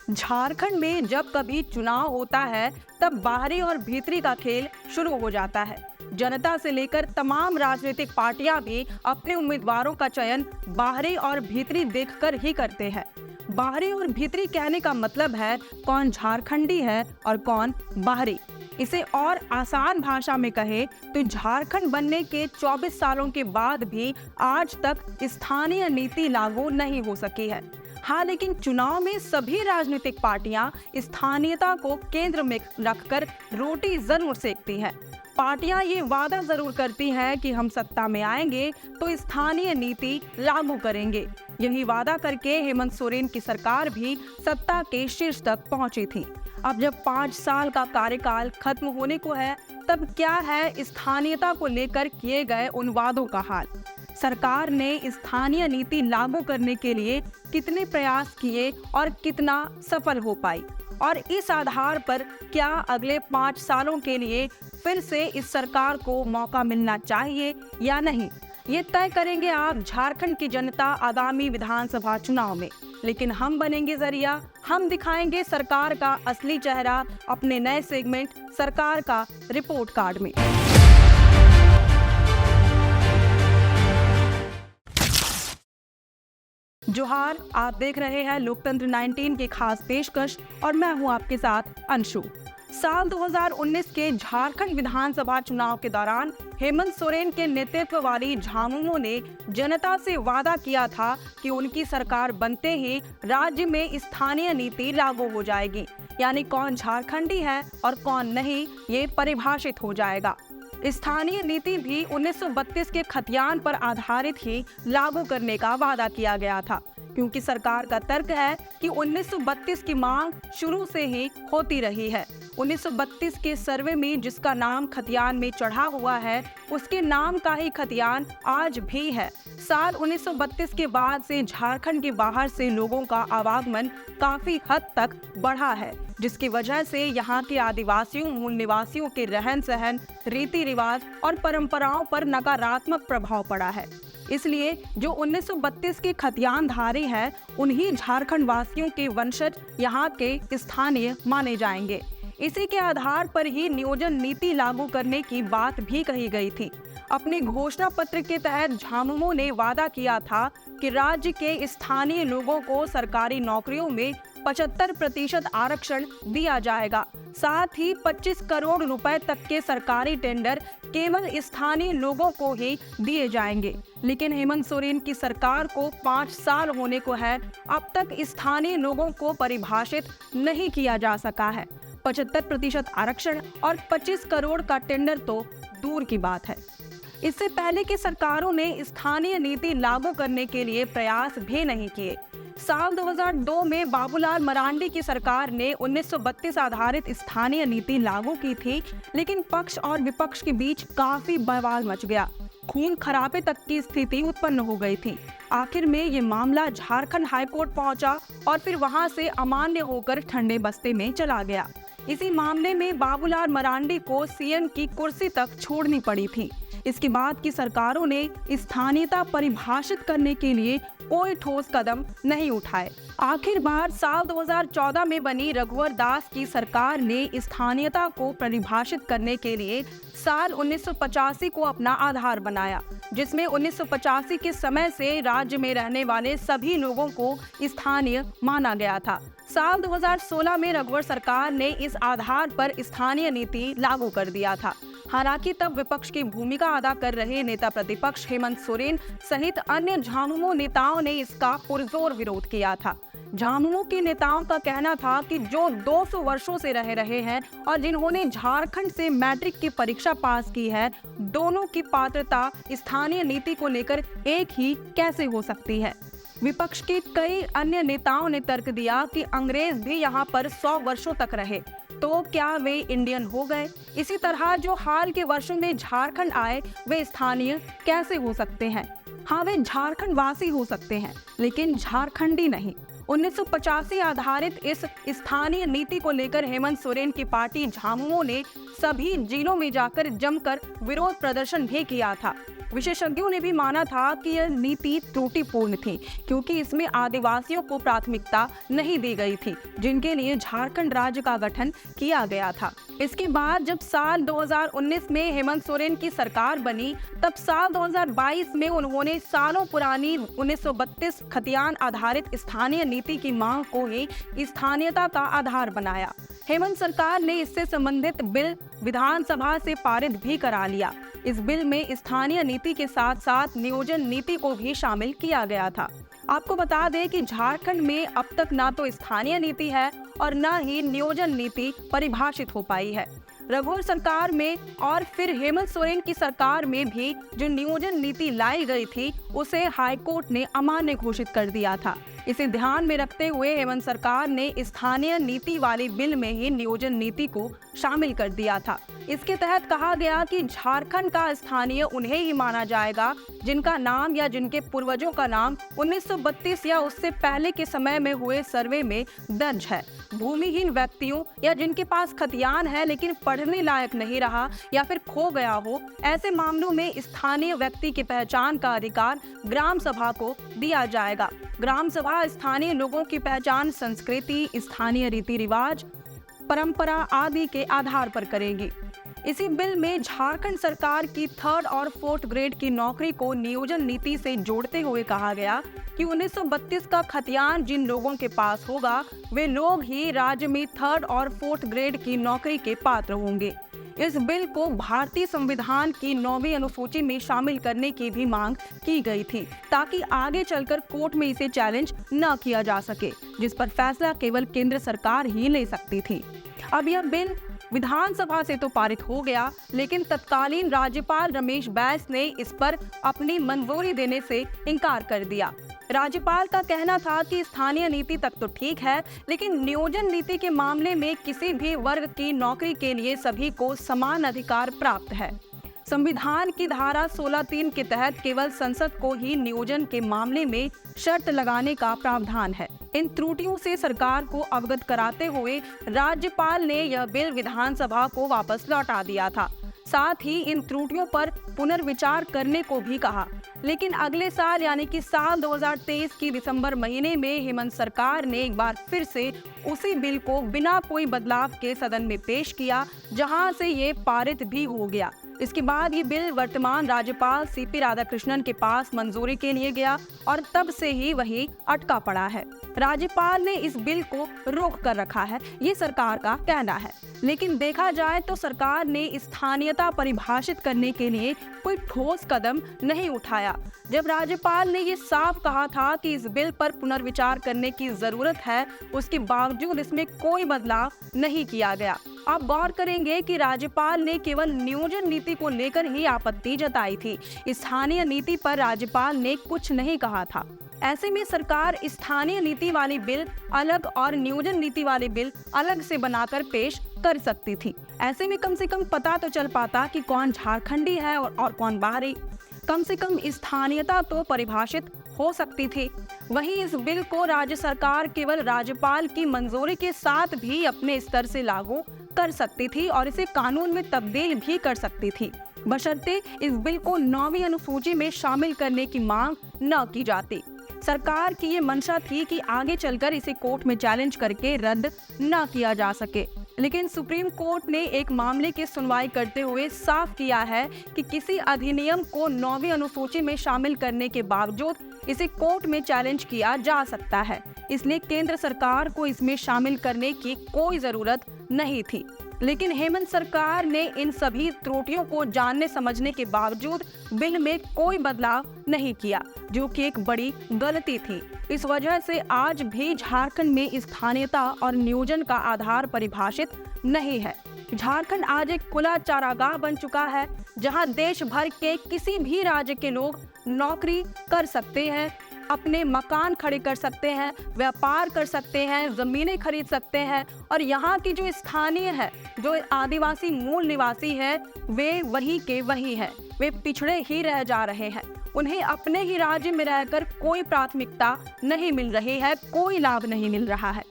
झारखंड में जब कभी चुनाव होता है तब बाहरी और भीतरी का खेल शुरू हो जाता है। जनता से लेकर तमाम राजनीतिक पार्टियां भी अपने उम्मीदवारों का चयन बाहरी और भीतरी देखकर ही करते हैं। बाहरी और भीतरी कहने का मतलब है कौन झारखंडी है और कौन बाहरी। इसे और आसान भाषा में कहे तो झारखंड बनने के 24 सालों के बाद भी आज तक स्थानीय नीति लागू नहीं हो सकी है। हाँ, लेकिन चुनाव में सभी राजनीतिक पार्टियां स्थानीयता को केंद्र में रखकर रोटी जरूर सेकती हैं। पार्टियां ये वादा जरूर करती हैं कि हम सत्ता में आएंगे तो स्थानीय नीति लागू करेंगे। यही वादा करके हेमंत सोरेन की सरकार भी सत्ता के शीर्ष तक पहुंची थी। अब जब 5 साल का कार्यकाल खत्म होने को है, तब क्या है स्थानीयता को लेकर किए गए उन वादों का हाल? सरकार ने स्थानीय नीति लागू करने के लिए कितने प्रयास किए और कितना सफल हो पाई, और इस आधार पर क्या अगले 5 सालों के लिए फिर से इस सरकार को मौका मिलना चाहिए या नहीं, ये तय करेंगे आप झारखंड की जनता आगामी विधानसभा चुनाव में। लेकिन हम बनेंगे जरिया, हम दिखाएंगे सरकार का असली चेहरा अपने नए सेगमेंट सरकार का रिपोर्ट कार्ड में। जोहार, आप देख रहे हैं लोकतंत्र 19 की खास पेशकश और मैं हूं आपके साथ अंशु। साल 2019 के झारखंड विधानसभा चुनाव के दौरान हेमंत सोरेन के नेतृत्व वाली झामुमो ने जनता से वादा किया था कि उनकी सरकार बनते ही राज्य में स्थानीय नीति लागू हो जाएगी, यानी कौन झारखंडी है और कौन नहीं ये परिभाषित हो जाएगा। स्थानीय नीति भी 1932 के खतियान पर आधारित ही लागू करने का वादा किया गया था, क्योंकि सरकार का तर्क है कि 1932 की मांग शुरू से ही होती रही है। 1932 के सर्वे में जिसका नाम खतियान में चढ़ा हुआ है, उसके नाम का ही खतियान आज भी है। साल 1932 के बाद से झारखंड के बाहर से लोगों का आवागमन काफी हद तक बढ़ा है, जिसकी वजह से यहाँ के आदिवासियों, मूल निवासियों के रहन सहन, रीति रिवाज और परंपराओं पर नकारात्मक प्रभाव पड़ा है। इसलिए जो 1932 के खतियानधारी हैं, उन्हीं झारखंड वासियों के वंशज यहाँ के स्थानीय माने जाएंगे। इसी के आधार पर ही नियोजन नीति लागू करने की बात भी कही गई थी। अपने घोषणा पत्र के तहत झामुमो ने वादा किया था कि राज्य के स्थानीय लोगों को सरकारी नौकरियों में 75% आरक्षण दिया जाएगा। साथ ही 25 करोड़ रुपए तक के सरकारी टेंडर केवल स्थानीय लोगों को ही दिए जाएंगे। लेकिन हेमंत सोरेन की सरकार को 5 साल होने को है, अब तक स्थानीय लोगों को परिभाषित नहीं किया जा सका है। 75% आरक्षण और 25 करोड़ का टेंडर तो दूर की बात है। इससे पहले की सरकारों ने स्थानीय नीति लागू करने के लिए प्रयास भी नहीं किए। साल 2002 में बाबूलाल मरांडी की सरकार ने 1932 आधारित स्थानीय नीति लागू की थी, लेकिन पक्ष और विपक्ष के बीच काफी बवाल मच गया। खून खराबे तक की स्थिति उत्पन्न हो गई थी। आखिर में ये मामला झारखंड हाईकोर्ट पहुंचा और फिर वहां से अमान्य होकर ठंडे बस्ते में चला गया। इसी मामले में बाबूलाल मरांडी को सीएम की कुर्सी तक छोड़नी पड़ी थी। इसके बाद की सरकारों ने स्थानीयता परिभाषित करने के लिए कोई ठोस कदम नहीं उठाए। आखिरकार साल 2014 में बनी रघुवर दास की सरकार ने स्थानीयता को परिभाषित करने के लिए साल 1985 को अपना आधार बनाया, जिसमें 1985 के समय से राज्य में रहने वाले सभी लोगों को स्थानीय माना गया था। साल 2016 में रघुवर सरकार ने इस आधार पर स्थानीय नीति लागू कर दिया था। हालांकि तब विपक्ष की भूमिका अदा कर रहे नेता प्रतिपक्ष हेमंत सोरेन सहित अन्य झामुमो नेताओं ने इसका पुरजोर विरोध किया था। झामुमो के नेताओं का कहना था कि जो 200 वर्षों से रह रहे हैं और जिन्होंने झारखंड से मैट्रिक की परीक्षा पास की है, दोनों की पात्रता स्थानीय नीति को लेकर एक ही कैसे हो सकती है। विपक्ष के कई अन्य नेताओं ने तर्क दिया कि अंग्रेज भी यहाँ पर 100 वर्षों तक रहे, तो क्या वे इंडियन हो गए? इसी तरह जो हाल के वर्षों में झारखंड आए, वे स्थानीय कैसे हो सकते हैं? हाँ, वे झारखंड वासी हो सकते हैं, लेकिन झारखंडी नहीं। 1985 आधारित इस स्थानीय नीति को लेकर हेमंत सोरेन की पार्टी झामुमो ने सभी जिलों में जाकर जमकर विरोध प्रदर्शन भी किया था। विशेषज्ञों ने भी माना था कि यह नीति त्रुटिपूर्ण थी, क्योंकि इसमें आदिवासियों को प्राथमिकता नहीं दी गई थी, जिनके लिए झारखंड राज्य का गठन किया गया था। इसके बाद जब साल 2019 में हेमंत सोरेन की सरकार बनी, तब साल 2022 में उन्होंने सालों पुरानी 1932 खतियान आधारित स्थानीय नीति की मांग को ही स्थानीयता का आधार बनाया। हेमंत सरकार ने इससे संबंधित बिल विधानसभा से पारित भी करा लिया। इस बिल में स्थानीय नीति के साथ साथ नियोजन नीति को भी शामिल किया गया था। आपको बता दें कि झारखंड में अब तक ना तो स्थानीय नीति है और न ही नियोजन नीति परिभाषित हो पाई है। रघुवर सरकार में और फिर हेमंत सोरेन की सरकार में भी जो नियोजन नीति लाई गई थी, उसे हाईकोर्ट ने अमान्य घोषित कर दिया था। इसे ध्यान में रखते हुए हेमंत सरकार ने स्थानीय नीति वाले बिल में ही नियोजन नीति को शामिल कर दिया था। इसके तहत कहा गया कि झारखंड का स्थानीय उन्हें ही माना जाएगा जिनका नाम या जिनके पूर्वजों का नाम 1932 या उससे पहले के समय में हुए सर्वे में दर्ज है। भूमिहीन व्यक्तियों या जिनके पास खतियान है लेकिन पढ़ने लायक नहीं रहा या फिर खो गया हो, ऐसे मामलों में स्थानीय व्यक्ति की पहचान का अधिकार ग्राम सभा को दिया जाएगा। ग्राम सभा स्थानीय लोगों की पहचान संस्कृति, स्थानीय रीति रिवाज, परंपरा आदि के आधार पर करेगी। इसी बिल में झारखंड सरकार की 3rd और 4th ग्रेड की नौकरी को नियोजन नीति से जोड़ते हुए कहा गया कि 1932 का खतियान जिन लोगों के पास होगा, वे लोग ही राज्य में 3rd और 4th ग्रेड की नौकरी के पात्र होंगे। इस बिल को भारतीय संविधान की 9वीं अनुसूची में शामिल करने की भी मांग की गई थी, ताकि आगे चलकर कोर्ट में इसे चैलेंज न किया जा सके, जिस पर फैसला केवल केंद्र सरकार ही ले सकती थी। अब यह बिल विधानसभा से तो पारित हो गया, लेकिन तत्कालीन राज्यपाल रमेश बैस ने इस पर अपनी मंजूरी देने से इनकार कर दिया। राज्यपाल का कहना था कि स्थानीय नीति तक तो ठीक है, लेकिन नियोजन नीति के मामले में किसी भी वर्ग की नौकरी के लिए सभी को समान अधिकार प्राप्त है। संविधान की धारा 16(3) के तहत केवल संसद को ही नियोजन के मामले में शर्त लगाने का प्रावधान है। इन त्रुटियों से सरकार को अवगत कराते हुए राज्यपाल ने यह बिल विधानसभा को वापस लौटा दिया था। साथ ही इन त्रुटियों पर पुनर्विचार करने को भी कहा। लेकिन अगले साल यानी कि साल 2023 की दिसंबर महीने में हेमंत सरकार ने एक बार फिर से उसी बिल को बिना कोई बदलाव के सदन में पेश किया, जहां से ये पारित भी हो गया। इसके बाद ये बिल वर्तमान राज्यपाल सीपी राधाकृष्णन के पास मंजूरी के लिए गया और तब से ही वही अटका पड़ा है। राज्यपाल ने इस बिल को रोक कर रखा है, ये सरकार का कहना है। लेकिन देखा जाए तो सरकार ने स्थानीयता परिभाषित करने के लिए कोई ठोस कदम नहीं उठाया। जब राज्यपाल ने ये साफ कहा था कि इस बिल पर पुनर्विचार करने की जरूरत है, उसके बावजूद इसमें कोई बदलाव नहीं किया गया। आप गौर करेंगे कि राज्यपाल ने केवल नियोजन नीति को लेकर ही आपत्ति जताई थी। स्थानीय नीति पर राज्यपाल ने कुछ नहीं कहा था। ऐसे में सरकार स्थानीय नीति वाली बिल अलग और नियोजन नीति वाले बिल अलग से बनाकर पेश कर सकती थी। ऐसे में कम से कम पता तो चल पाता कि कौन झारखंडी है और कौन बाहरी। कम से कम स्थानीयता तो परिभाषित हो सकती थी। वहीं इस बिल को राज्य सरकार केवल राज्यपाल की मंजूरी के साथ भी अपने स्तर से लागू कर सकती थी और इसे कानून में तब्दील भी कर सकती थी, बशर्ते इस बिल को 9वीं अनुसूची में शामिल करने की मांग न की जाती। सरकार की ये मंशा थी कि आगे चलकर इसे कोर्ट में चैलेंज करके रद्द न किया जा सके। लेकिन सुप्रीम कोर्ट ने एक मामले की सुनवाई करते हुए साफ किया है कि किसी अधिनियम को 9वीं अनुसूची में शामिल करने के बावजूद इसे कोर्ट में चैलेंज किया जा सकता है। इसलिए केंद्र सरकार को इसमें शामिल करने की कोई जरूरत नहीं थी। लेकिन हेमंत सरकार ने इन सभी त्रुटियों को जानने समझने के बावजूद बिल में कोई बदलाव नहीं किया, जो कि एक बड़ी गलती थी। इस वजह से आज भी झारखंड में स्थानीयता और नियोजन का आधार परिभाषित नहीं है। झारखंड आज एक खुला चारागाह बन चुका है, जहां देश भर के किसी भी राज्य के लोग नौकरी कर सकते हैं, अपने मकान खड़े कर सकते हैं, व्यापार कर सकते हैं, जमीनें खरीद सकते हैं और यहाँ की जो स्थानीय है, जो आदिवासी मूल निवासी है, वे वही के वही है। वे पिछड़े ही रह जा रहे हैं। उन्हें अपने ही राज्य में रहकर कोई प्राथमिकता नहीं मिल रही है, कोई लाभ नहीं मिल रहा है।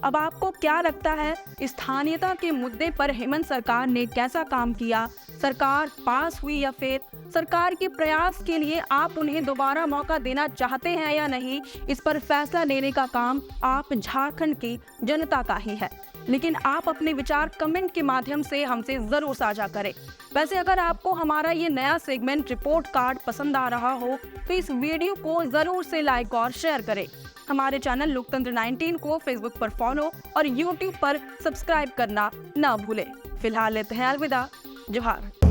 अब आपको क्या लगता है, स्थानीयता के मुद्दे पर हेमंत सरकार ने कैसा काम किया? सरकार पास हुई या फिर सरकार के प्रयास के लिए आप उन्हें दोबारा मौका देना चाहते हैं या नहीं, इस पर फैसला लेने का काम आप झारखंड की जनता का ही है। लेकिन आप अपने विचार कमेंट के माध्यम से हमसे जरूर साझा करें। वैसे अगर आपको हमारा ये नया सेगमेंट रिपोर्ट कार्ड पसंद आ रहा हो तो इस वीडियो को जरूर से लाइक और शेयर करें। हमारे चैनल लोकतंत्र 19 को फेसबुक पर फॉलो और यूट्यूब पर सब्सक्राइब करना न भूलें। फिलहाल लेते हैं अलविदा। जोहार।